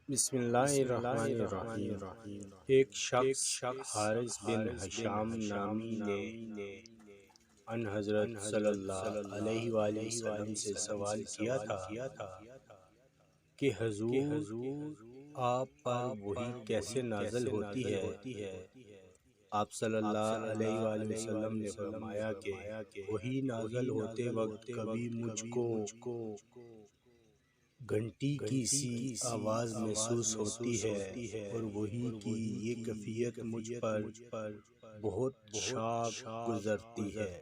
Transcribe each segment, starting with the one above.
بسم اللہ الرحمن الرحیم۔ ایک شخص حارث بن حشام نامی نے ان حضرت صلی اللہ علیہ وآلہ وسلم سے سوال کیا تھا کہ حضور آپ پر وحی کیسے نازل ہوتی ہے؟ آپ صلی اللہ علیہ وآلہ وسلم نے فرمایا کہ وحی نازل ہوتے وقت کبھی مجھ کو گھنٹی کی سی آواز محسوس ہوتی ہے اور وحی کی یہ کیفیت مجھ پر بہت شاق گزرتی ہے۔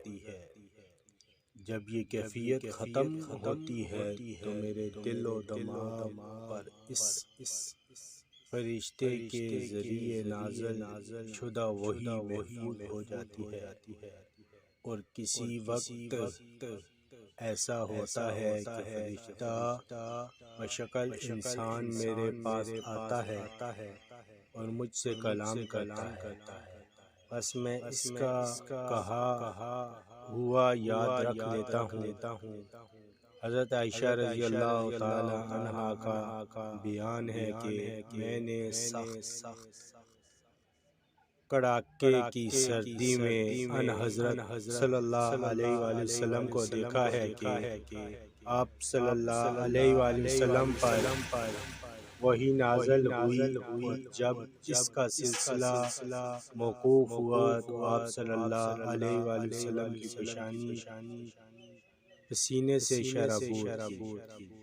جب یہ کیفیت ختم ہوتی ہے تو میرے دل و دماغ پر اس فرشتے کے ذریعے نازل شدہ وحی محفوظ ہو جاتی ہے اور کسی وقت ایسا ہوتا ہے کہ فرشتہ بشکل انسان میرے پاس آتا ہے اور مجھ سے کلام کرتا ہے، بس میں اس کا کہا ہوا یاد رکھ لیتا ہوں۔ حضرت عائشہ رضی اللہ تعالی عنہا کا بیان ہے کہ میں نے سخت کڑاکے کی سردی میں ان حضرت صلی اللہ علیہ وآلہ وسلم کو دیکھا ہے کہ آپ صلی اللہ علیہ وآلہ وسلم پر وحی نازل ہوئی اور جب اس کا سلسلہ موقوف ہوا تو آپ صلی اللہ علیہ وآلہ وسلم کی پیشانی پسینے سے شرابور تھی۔